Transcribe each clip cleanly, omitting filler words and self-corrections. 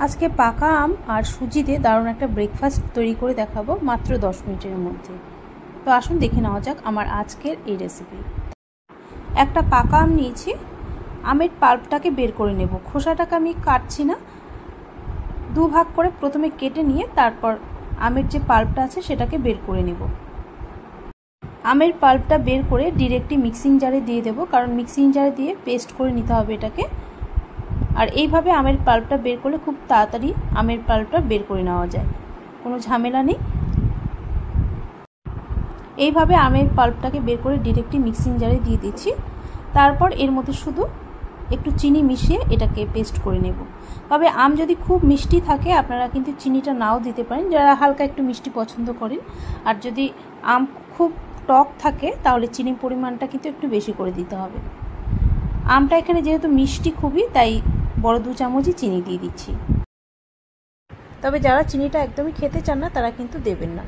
আজকে পাকা আম আর সুজি দিয়ে দারুণ একটা ব্রেকফাস্ট তৈরি করে দেখাবো মাত্র 10 মিনিটের মধ্যে। তো আসুন দেখে নেওয়া যাক আমার আজকের এই রেসিপি। একটা পাকা আম নিয়েছি, আমের পাল্পটাকে বের করে নেব। খোসাটাকে আমি কাটছি না, দু ভাগ করে প্রথমে কেটে নিয়ে তারপর আমের যে পাল্পটা আছে সেটাকে বের করে নেব। আমের পাল্পটা বের করে ডিরেক্টলি মিক্সিং জারে দিয়ে দেব, কারণ মিক্সিং জারে দিয়ে পেস্ট করে নিতে হবে এটাকে। আর এইভাবে আমের পাল্পটা বের করলে খুব তাড়াতাড়ি আমের পাল্পটা বের করে নেওয়া যায়, কোনো ঝামেলা নেই। এইভাবে আমের পাল্পটাকে বের করে ডিরেক্টলি মিক্সিং জারে দিয়ে দিচ্ছি। তারপর এর মধ্যে শুধু একটু চিনি মিশিয়ে এটাকে পেস্ট করে নেব। তবে আম যদি খুব মিষ্টি থাকে আপনারা কিন্তু চিনিটা নাও দিতে পারেন, যারা হালকা একটু মিষ্টি পছন্দ করেন। আর যদি আম খুব টক থাকে তাহলে চিনির পরিমাণটা কিন্তু একটু বেশি করে দিতে হবে। আমটা এখানে যেহেতু মিষ্টি খুবই, তাই বড় 2 চামচই চিনি দিয়ে দিচ্ছি। তবে যারা চিনিটা একদমই খেতে চান না তারা কিন্তু দেবেন না।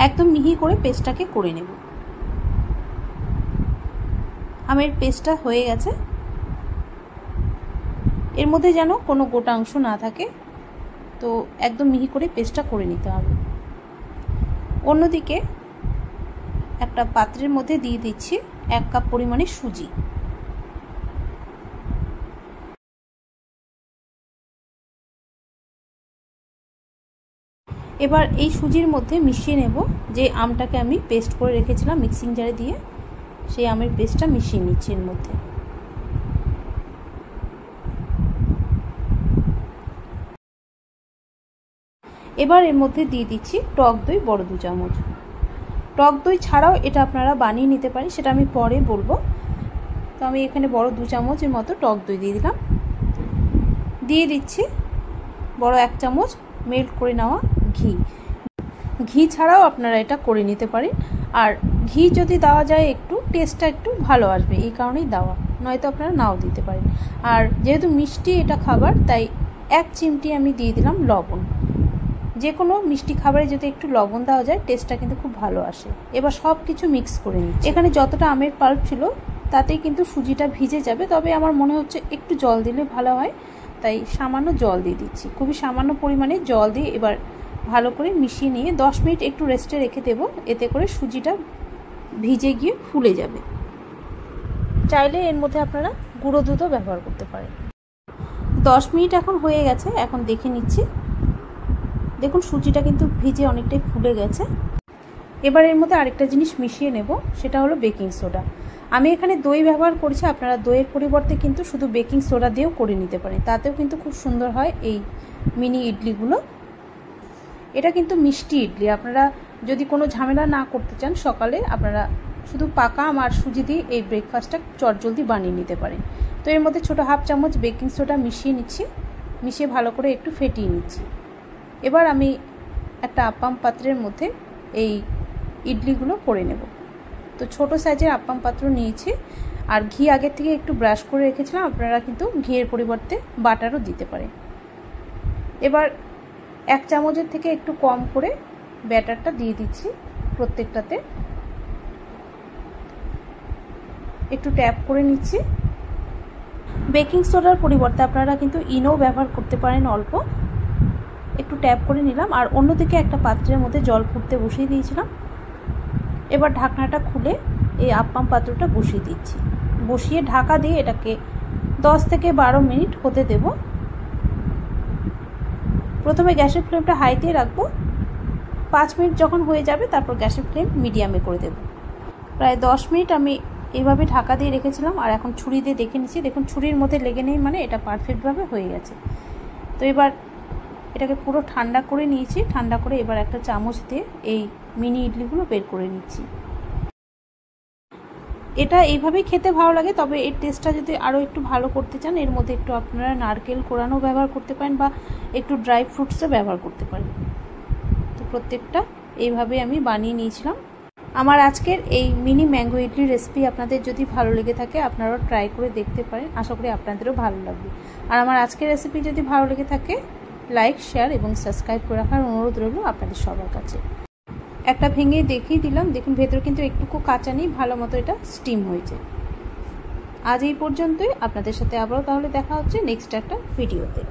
একদম মিহি করে পেস্টটাকে করে নেব। আমের পেস্টটা হয়ে গেছে, এর মধ্যে যেন কোনো গোটা অংশ না থাকে, তো একদম মিহি করে পেস্টটা করে নিতে হবে। অন্যদিকে একটা পাত্রের মধ্যে দিয়ে দিচ্ছি 1 কাপ পরিমাণে সুজি। এবার এই সুজির মধ্যে মিশিয়ে নেব যে আমটাকে আমি পেস্ট করে রেখেছিলাম মিক্সিং জারে দিয়ে, সেই আমের পেস্টটা মিশিয়ে নিচ্ছি এর মধ্যে। এবার এর মধ্যে দিয়ে দিচ্ছি টক দই বড় 2 চামচ। টক দই ছাড়াও এটা আপনারা বানিয়ে নিতে পারেন, সেটা আমি পরে বলবো। তো আমি এখানে বড় 2 চামচের মতো টক দই দিয়ে দিলাম। দিয়ে দিচ্ছি বড় 1 চামচ মেল্ট করে নেওয়া ঘি। ঘি ছাড়াও আপনারা এটা করে নিতে পারেন, আর ঘি যদি দেওয়া যায় একটু টেস্টটা একটু ভালো আসবে, এই কারণেই দেওয়া, নয়তো আপনারা নাও দিতে পারেন। আর যেহেতু মিষ্টি এটা খাবার, তাই 1 চিমটি আমি দিয়ে দিলাম লবণ। যে কোনো মিষ্টি খাবারে যদি একটু লবণ দেওয়া যায় টেস্টটা কিন্তু খুব ভালো আসে। এবার সব কিছু মিক্স করে নিচ্ছি। এখানে যতটা আমের পাল্প ছিল তাতেই কিন্তু সুজিটা ভিজে যাবে, তবে আমার মনে হচ্ছে একটু জল দিলে ভালো হয়, তাই সামান্য জল দিয়ে দিচ্ছি। খুবই সামান্য পরিমাণে জল দিয়ে এবার ভালো করে মিশিয়ে নিয়ে 10 মিনিট একটু রেস্টে রেখে দেব, এতে করে সুজিটা ভিজে গিয়ে ফুলে যাবে। চাইলে এর মধ্যে আপনারা গুঁড়ো দুধও ব্যবহার করতে পারেন। 10 মিনিট এখন হয়ে গেছে, এখন দেখে নিচ্ছি। দেখুন সুজিটা কিন্তু ভিজে অনেকটাই ফুলে গেছে। এবার এর মধ্যে আরেকটা জিনিস মিশিয়ে নেব, সেটা হলো বেকিং সোডা। আমি এখানে দই ব্যবহার করছি, আপনারা দইয়ের পরিবর্তে কিন্তু শুধু বেকিং সোডা দিয়েও করে নিতে পারেন, তাতেও কিন্তু খুব সুন্দর হয় এই মিনি ইডলিগুলো। এটা কিন্তু মিষ্টি ইডলি, আপনারা যদি কোনো ঝামেলা না করতে চান সকালে, আপনারা শুধু পাকা আম আর সুজি দিয়ে এই ব্রেকফাস্টটা চটজলদি বানিয়ে নিতে পারেন। তো এর মধ্যে ছোটো 1/2 চামচ বেকিং সোডা মিশিয়ে নিচ্ছি, মিশিয়ে ভালো করে একটু ফেটিয়ে নিচ্ছি। এবার আমি একটা আপ্পাম পাত্রের মধ্যে এই ইডলিগুলো করে নেব। তো ছোট সাইজের আপ্পাম পাত্র নিয়েছি, আর ঘি আগের থেকে একটু ব্রাশ করে রেখেছিলাম, আপনারা কিন্তু ঘিয়ের পরিবর্তে বাটারও দিতে পারেন। এবার 1 চামচের থেকে একটু কম করে ব্যাটারটা দিয়ে দিচ্ছি প্রত্যেকটাতে, একটু ট্যাপ করে নিচ্ছি। বেকিং সোডার পরিবর্তে আপনারা কিন্তু ইনো ব্যবহার করতে পারেন অল্প, একটু ট্যাপ করে নিলাম। আর অন্যদিকে একটা পাত্রের মধ্যে জল ফুটতে বসিয়ে দিয়েছিলাম। এবার ঢাকনাটা খুলে এই আপ্পাম পাত্রটা বসিয়ে দিচ্ছি, বসিয়ে ঢাকা দিয়ে এটাকে 10 থেকে 12 মিনিট হতে দেব। প্রথমে গ্যাসের ফ্লেমটা হাইতে রাখবো, 5 মিনিট যখন হয়ে যাবে তারপর গ্যাসের ফ্লেম মিডিয়ামে করে দেব। প্রায় 10 মিনিট আমি এইভাবে ঢাকা দিয়ে রেখেছিলাম, আর এখন ছুরি দিয়ে দেখে নিচ্ছি। দেখুন ছুরির মধ্যে লেগে নেই, মানে এটা পারফেক্টভাবে হয়ে গেছে। তো এবার এটাকে পুরো ঠান্ডা করে নিয়েছি, ঠান্ডা করে এবার একটা চামচ দিয়ে এই মিনি ইডলিগুলো বের করে নিচ্ছি। এটা এইভাবেই খেতে ভালো লাগে, তবে এর টেস্টটা যদি আরও একটু ভালো করতে চান এর মধ্যে একটু আপনারা নারকেল কোরানো ব্যবহার করতে পারেন, বা একটু ড্রাই ফ্রুটসও ব্যবহার করতে পারেন। তো প্রত্যেকটা এইভাবেই আমি বানিয়ে নিয়েছিলাম। আমার আজকের এই মিনি ম্যাঙ্গো ইডলি রেসিপি আপনাদের যদি ভালো লেগে থাকে আপনারাও ট্রাই করে দেখতে পারেন, আশা করি আপনাদেরও ভালো লাগবে। আর আমার আজকের রেসিপি যদি ভালো লেগে থাকে লাইক, শেয়ার এবং সাবস্ক্রাইব করে রাখার অনুরোধ রইল আপনাদের সবার কাছে। একটা ভেঙে দেখিয়ে দিলাম, দেখুন ভেতরে কিন্তু একটুকু কাঁচা নেই, ভালো মতো এটা স্টিম হয়েছে। আজ এই পর্যন্তই। আপনাদের সাথে আবারও তাহলে দেখা হচ্ছে নেক্সট একটা ভিডিওতে।